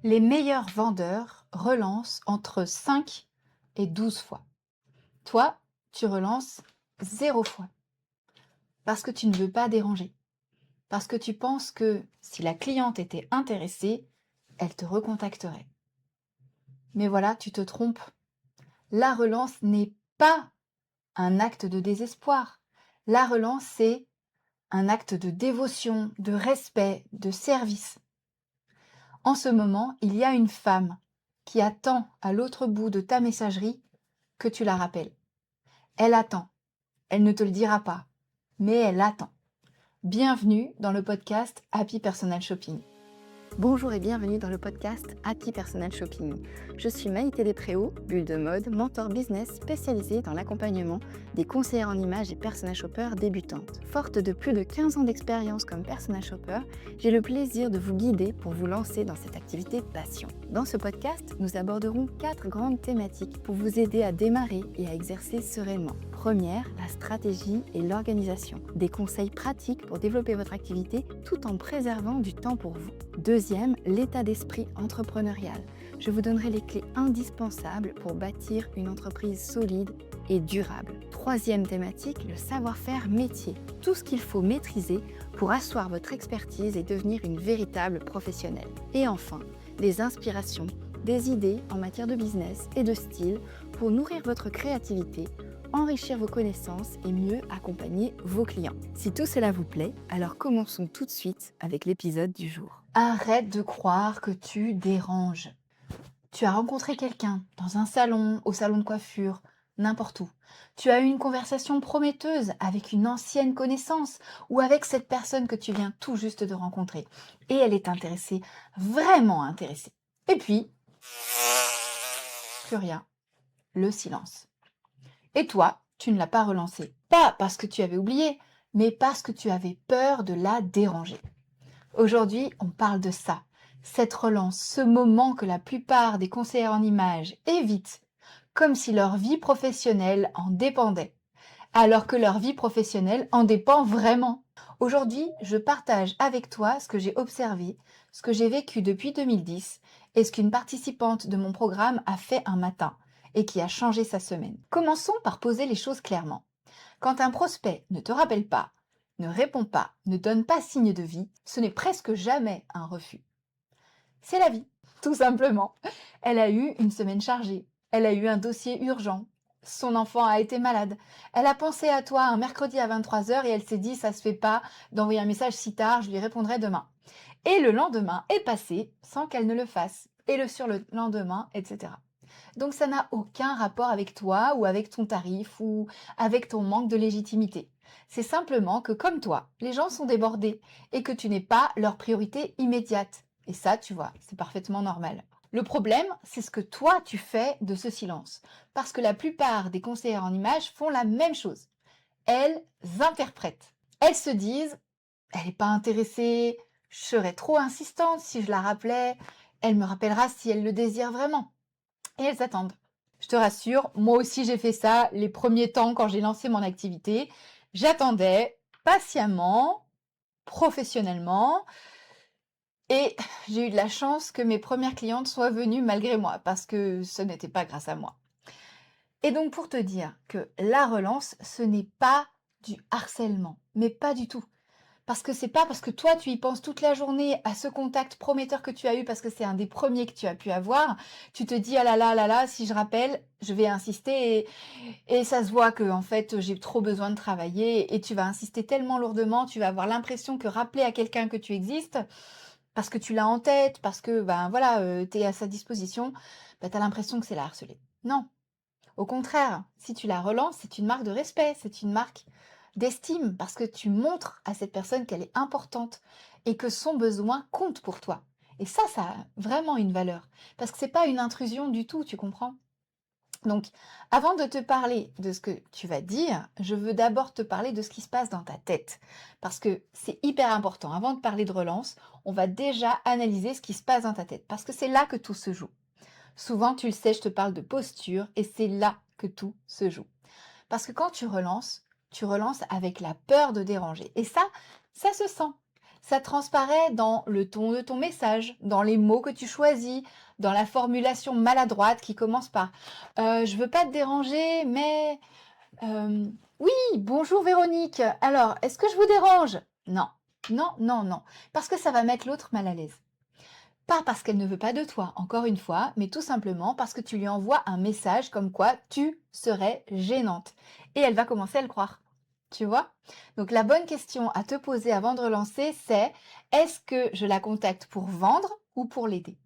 Les meilleurs vendeurs relancent entre 5 et 12 fois. Toi, tu relances 0 fois parce que tu ne veux pas déranger, parce que tu penses que si la cliente était intéressée, elle te recontacterait. Mais voilà, tu te trompes. La relance n'est pas un acte de désespoir. La relance, c'est un acte de dévotion, de respect, de service. En ce moment, il y a une femme qui attend à l'autre bout de ta messagerie que tu la rappelles. Elle attend. Elle ne te le dira pas, mais elle attend. Bienvenue dans le podcast Happy Personal Shopping. Bonjour et bienvenue dans le podcast Happy Personal Shopping. Je suis Maïté Despréaux, bulle de mode, mentor business spécialisée dans l'accompagnement des conseillères en images et personal shoppers débutantes. Forte de plus de 15 ans d'expérience comme personal shopper, j'ai le plaisir de vous guider pour vous lancer dans cette activité passion. Dans ce podcast, nous aborderons 4 grandes thématiques pour vous aider à démarrer et à exercer sereinement. Première, la stratégie et l'organisation. Des conseils pratiques pour développer votre activité tout en préservant du temps pour vous. Deuxième, l'état d'esprit entrepreneurial. Je vous donnerai les clés indispensables pour bâtir une entreprise solide et durable. Troisième thématique, le savoir-faire métier. Tout ce qu'il faut maîtriser pour asseoir votre expertise et devenir une véritable professionnelle. Et enfin, des inspirations, des idées en matière de business et de style pour nourrir votre créativité, enrichir vos connaissances et mieux accompagner vos clients. Si tout cela vous plaît, alors commençons tout de suite avec l'épisode du jour. Arrête de croire que tu déranges. Tu as rencontré quelqu'un dans un salon, au salon de coiffure, n'importe où. Tu as eu une conversation prometteuse avec une ancienne connaissance ou avec cette personne que tu viens tout juste de rencontrer. Et elle est intéressée, vraiment intéressée. Et puis, plus rien, le silence. Et toi, tu ne l'as pas relancée. Pas parce que tu avais oublié, mais parce que tu avais peur de la déranger. Aujourd'hui, on parle de ça. Cette relance, ce moment que la plupart des conseillères en images évitent, comme si leur vie professionnelle en dépendait, alors que leur vie professionnelle en dépend vraiment. Aujourd'hui, je partage avec toi ce que j'ai observé, ce que j'ai vécu depuis 2010 et ce qu'une participante de mon programme a fait un matin et qui a changé sa semaine. Commençons par poser les choses clairement. Quand un prospect ne te rappelle pas, ne répond pas, ne donne pas signe de vie, ce n'est presque jamais un refus. C'est la vie, tout simplement. Elle a eu une semaine chargée, elle a eu un dossier urgent, son enfant a été malade, elle a pensé à toi un mercredi à 23h et elle s'est dit ça se fait pas d'envoyer un message si tard, je lui répondrai demain. Et le lendemain est passé sans qu'elle ne le fasse, et le surlendemain, etc. Donc ça n'a aucun rapport avec toi ou avec ton tarif ou avec ton manque de légitimité. C'est simplement que comme toi, les gens sont débordés et que tu n'es pas leur priorité immédiate. Et ça, tu vois, c'est parfaitement normal. Le problème, c'est ce que toi tu fais de ce silence. Parce que la plupart des conseillères en images font la même chose. Elles interprètent. Elles se disent, elle n'est pas intéressée, je serais trop insistante si je la rappelais, elle me rappellera si elle le désire vraiment. Et elles attendent. Je te rassure, moi aussi j'ai fait ça les premiers temps quand j'ai lancé mon activité. J'attendais patiemment, professionnellement, et j'ai eu de la chance que mes premières clientes soient venues malgré moi, parce que ce n'était pas grâce à moi. Et donc pour te dire que la relance, ce n'est pas du harcèlement, mais pas du tout. Parce que c'est pas parce que toi, tu y penses toute la journée à ce contact prometteur que tu as eu parce que c'est un des premiers que tu as pu avoir, tu te dis: «Ah là là, si je rappelle, je vais insister et ça se voit que en fait, j'ai trop besoin de travailler» et tu vas insister tellement lourdement, tu vas avoir l'impression que rappeler à quelqu'un que tu existes, parce que tu l'as en tête, parce que, ben, voilà, tu es à sa disposition, bah, tu as l'impression que c'est la harceler. Non, au contraire, si tu la relances, c'est une marque de respect, c'est une marque d'estime parce que tu montres à cette personne qu'elle est importante et que son besoin compte pour toi. Et ça a vraiment une valeur parce que c'est pas une intrusion du tout, tu comprends? Donc, avant de te parler de ce que tu vas dire, je veux d'abord te parler de ce qui se passe dans ta tête parce que c'est hyper important. Avant de parler de relance, on va déjà analyser ce qui se passe dans ta tête parce que c'est là que tout se joue. Souvent, tu le sais, je te parle de posture et c'est là que tout se joue. Parce que quand tu relances avec la peur de déranger. Et ça se sent. Ça transparaît dans le ton de ton message, dans les mots que tu choisis, dans la formulation maladroite qui commence par je veux pas te déranger, mais oui, bonjour Véronique. Alors, est-ce que je vous dérange? Non, non, non, non, parce que ça va mettre l'autre mal à l'aise. Pas parce qu'elle ne veut pas de toi, encore une fois, mais tout simplement parce que tu lui envoies un message comme quoi tu serais gênante. Et elle va commencer à le croire. Tu vois? Donc la bonne question à te poser avant de relancer, c'est est-ce que je la contacte pour vendre ou pour l'aider?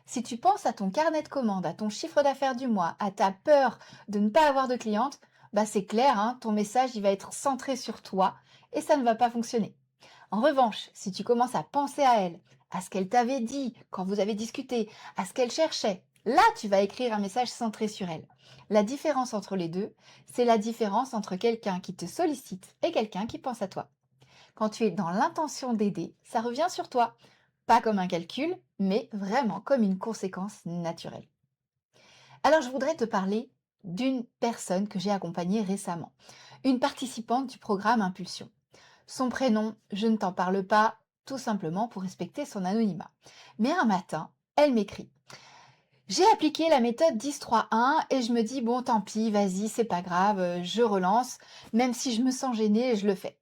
Si tu penses à ton carnet de commandes, à ton chiffre d'affaires du mois, à ta peur de ne pas avoir de clientes, bah c'est clair, hein, ton message il va être centré sur toi et ça ne va pas fonctionner. En revanche, si tu commences à penser à elle, à ce qu'elle t'avait dit quand vous avez discuté, à ce qu'elle cherchait, là tu vas écrire un message centré sur elle. La différence entre les deux, c'est la différence entre quelqu'un qui te sollicite et quelqu'un qui pense à toi. Quand tu es dans l'intention d'aider, ça revient sur toi. Pas comme un calcul, mais vraiment comme une conséquence naturelle. Alors je voudrais te parler d'une personne que j'ai accompagnée récemment, une participante du programme Impulsion. Son prénom, je ne t'en parle pas, tout simplement pour respecter son anonymat. Mais un matin, elle m'écrit. J'ai appliqué la méthode 10-3-1 et je me dis, bon, tant pis, vas-y, c'est pas grave, je relance, même si je me sens gênée, je le fais.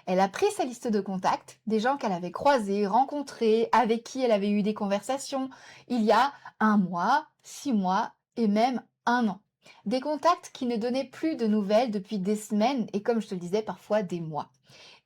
Elle a pris sa liste de contacts, des gens qu'elle avait croisés, rencontrés, avec qui elle avait eu des conversations il y a un mois, 6 mois et même un an. Des contacts qui ne donnaient plus de nouvelles depuis des semaines et comme je te le disais, parfois des mois.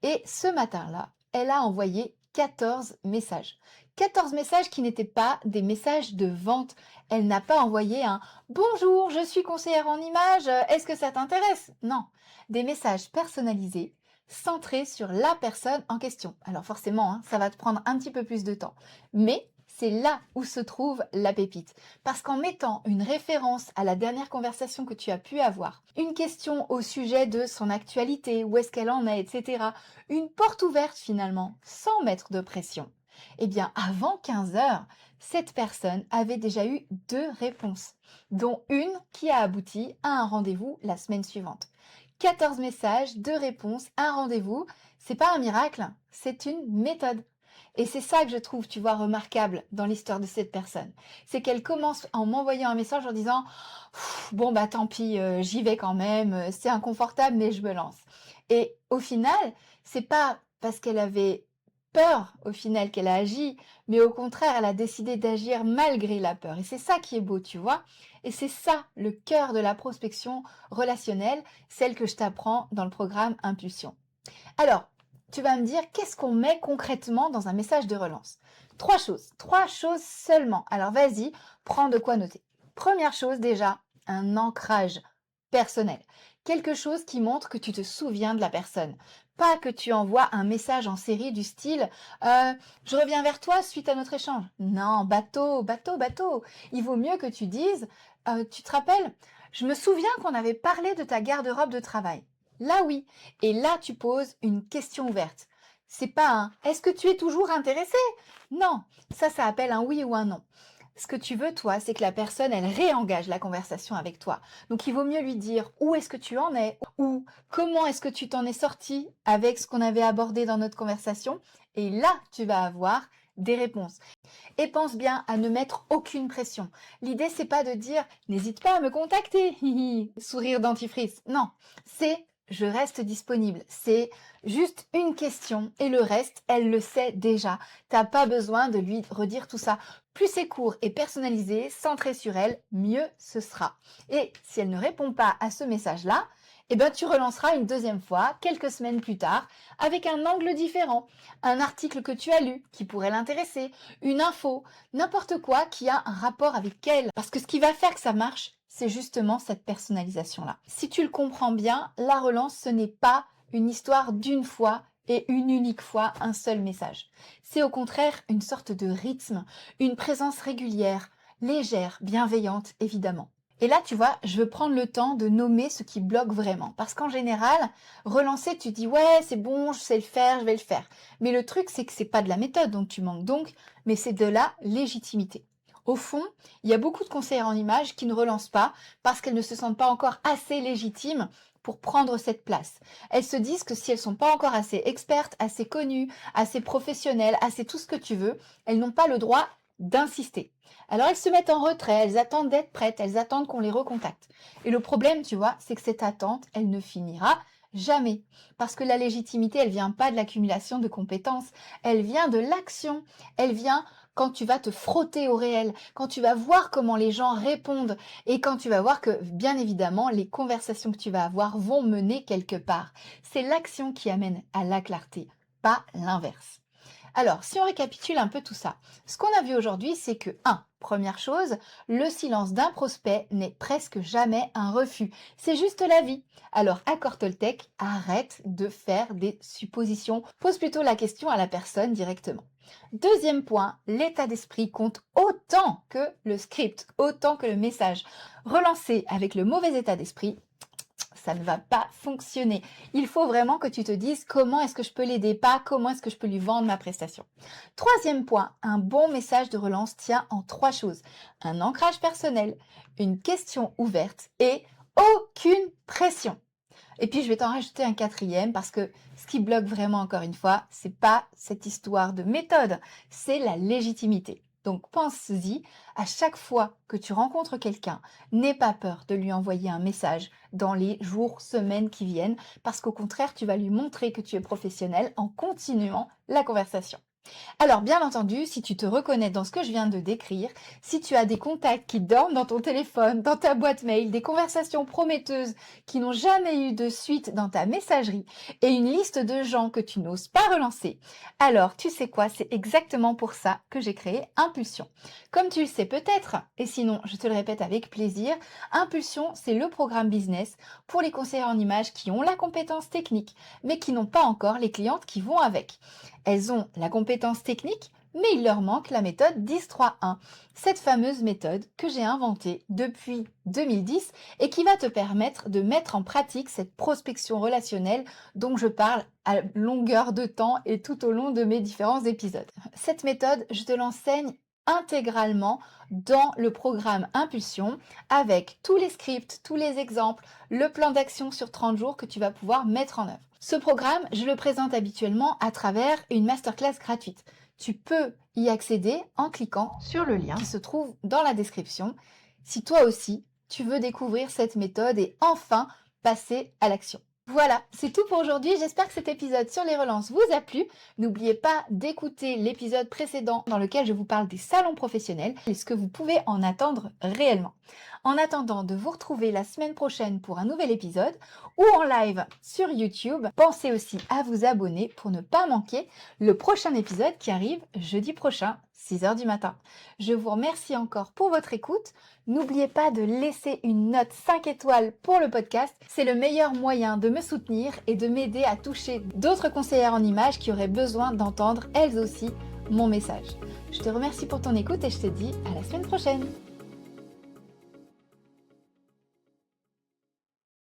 Et ce matin-là, elle a envoyé 14 messages. 14 messages qui n'étaient pas des messages de vente. Elle n'a pas envoyé un «Bonjour, je suis conseillère en images, est-ce que ça t'intéresse?» Non, des messages personnalisés, centrés sur la personne en question. Alors forcément, hein, ça va te prendre un petit peu plus de temps. Mais c'est là où se trouve la pépite. Parce qu'en mettant une référence à la dernière conversation que tu as pu avoir, une question au sujet de son actualité, où est-ce qu'elle en est, etc., une porte ouverte finalement, sans mettre de pression, eh bien avant 15 heures, cette personne avait déjà eu 2 réponses, dont une qui a abouti à un rendez-vous la semaine suivante. 14 messages, 2 réponses, un rendez-vous, c'est pas un miracle, c'est une méthode. Et c'est ça que je trouve, tu vois, remarquable dans l'histoire de cette personne. C'est qu'elle commence en m'envoyant un message en disant bon bah tant pis, j'y vais quand même, c'est inconfortable mais je me lance. Et au final, c'est pas parce qu'elle avait peur au final qu'elle a agi, mais au contraire, elle a décidé d'agir malgré la peur et c'est ça qui est beau, tu vois? Et c'est ça le cœur de la prospection relationnelle, celle que je t'apprends dans le programme Impulsion. Alors, tu vas me dire qu'est-ce qu'on met concrètement dans un message de relance? 3 choses seulement. Alors vas-y, prends de quoi noter. Première chose déjà, un ancrage personnel. Quelque chose qui montre que tu te souviens de la personne. Pas que tu envoies un message en série du style je reviens vers toi suite à notre échange. Non, bateau, bateau, bateau. Il vaut mieux que tu dises tu te rappelles, je me souviens qu'on avait parlé de ta garde-robe de travail. Là oui. Et là tu poses une question ouverte. C'est pas un est-ce que tu es toujours intéressé? Non, ça appelle un oui ou un non. Ce que tu veux, toi, c'est que la personne, elle réengage la conversation avec toi. Donc, il vaut mieux lui dire où est-ce que tu en es ou comment est-ce que tu t'en es sorti avec ce qu'on avait abordé dans notre conversation. Et là, tu vas avoir des réponses. Et pense bien à ne mettre aucune pression. L'idée, c'est pas de dire n'hésite pas à me contacter, sourire dentifrice. Non, c'est je reste disponible. C'est juste une question et le reste, elle le sait déjà. T'as pas besoin de lui redire tout ça. Plus c'est court et personnalisé, centré sur elle, mieux ce sera. Et si elle ne répond pas à ce message-là, eh ben, tu relanceras une deuxième fois, quelques semaines plus tard, avec un angle différent, un article que tu as lu qui pourrait l'intéresser, une info, n'importe quoi qui a un rapport avec elle. Parce que ce qui va faire que ça marche, c'est justement cette personnalisation-là. Si tu le comprends bien, la relance, ce n'est pas une histoire d'une fois et une unique fois un seul message. C'est au contraire une sorte de rythme, une présence régulière, légère, bienveillante évidemment. Et là, tu vois, je veux prendre le temps de nommer ce qui bloque vraiment. Parce qu'en général, relancer, tu dis, ouais, c'est bon, je sais le faire, je vais le faire. Mais le truc, c'est que c'est pas de la méthode dont tu manques donc, mais c'est de la légitimité. Au fond, il y a beaucoup de conseillères en images qui ne relancent pas parce qu'elles ne se sentent pas encore assez légitimes pour prendre cette place. Elles se disent que si elles sont pas encore assez expertes, assez connues, assez professionnelles, assez tout ce que tu veux, elles n'ont pas le droit d'insister. Alors elles se mettent en retrait, elles attendent d'être prêtes, elles attendent qu'on les recontacte. Et le problème, tu vois, c'est que cette attente, elle ne finira jamais. Parce que la légitimité, elle vient pas de l'accumulation de compétences, elle vient de l'action, elle vient quand tu vas te frotter au réel, quand tu vas voir comment les gens répondent et quand tu vas voir que, bien évidemment, les conversations que tu vas avoir vont mener quelque part. C'est l'action qui amène à la clarté, pas l'inverse. Alors, si on récapitule un peu tout ça, ce qu'on a vu aujourd'hui, c'est que première chose, le silence d'un prospect n'est presque jamais un refus. C'est juste la vie. Alors, accord Toltec, arrête de faire des suppositions. Pose plutôt la question à la personne directement. Deuxième point, l'état d'esprit compte autant que le script, autant que le message. Relancer avec le mauvais état d'esprit, ça ne va pas fonctionner. Il faut vraiment que tu te dises comment est-ce que je peux l'aider, pas comment est-ce que je peux lui vendre ma prestation. Troisième point, un bon message de relance tient en 3 choses. Un ancrage personnel, une question ouverte et aucune pression. Et puis je vais t'en rajouter un 4e parce que ce qui bloque vraiment encore une fois, c'est pas cette histoire de méthode, c'est la légitimité. Donc pense-y, à chaque fois que tu rencontres quelqu'un, n'aie pas peur de lui envoyer un message dans les jours, semaines qui viennent, parce qu'au contraire, tu vas lui montrer que tu es professionnel en continuant la conversation. Alors, bien entendu, si tu te reconnais dans ce que je viens de décrire, si tu as des contacts qui dorment dans ton téléphone, dans ta boîte mail, des conversations prometteuses qui n'ont jamais eu de suite dans ta messagerie et une liste de gens que tu n'oses pas relancer, alors tu sais quoi, c'est exactement pour ça que j'ai créé Impulsion. Comme tu le sais peut-être, et sinon je te le répète avec plaisir, Impulsion, c'est le programme business pour les conseillers en images qui ont la compétence technique, mais qui n'ont pas encore les clientes qui vont avec. Elles ont la compétence technique, mais il leur manque la méthode 10-3-1, cette fameuse méthode que j'ai inventée depuis 2010 et qui va te permettre de mettre en pratique cette prospection relationnelle dont je parle à longueur de temps et tout au long de mes différents épisodes. Cette méthode, je te l'enseigne intégralement dans le programme Impulsion avec tous les scripts, tous les exemples, le plan d'action sur 30 jours que tu vas pouvoir mettre en œuvre. Ce programme, je le présente habituellement à travers une masterclass gratuite. Tu peux y accéder en cliquant sur le lien qui se trouve dans la description si toi aussi tu veux découvrir cette méthode et enfin passer à l'action. Voilà, c'est tout pour aujourd'hui. J'espère que cet épisode sur les relances vous a plu. N'oubliez pas d'écouter l'épisode précédent dans lequel je vous parle des salons professionnels et ce que vous pouvez en attendre réellement. En attendant de vous retrouver la semaine prochaine pour un nouvel épisode ou en live sur YouTube, pensez aussi à vous abonner pour ne pas manquer le prochain épisode qui arrive jeudi prochain, 6h du matin. Je vous remercie encore pour votre écoute. N'oubliez pas de laisser une note 5 étoiles pour le podcast. C'est le meilleur moyen de me soutenir et de m'aider à toucher d'autres conseillères en images qui auraient besoin d'entendre elles aussi mon message. Je te remercie pour ton écoute et je te dis à la semaine prochaine.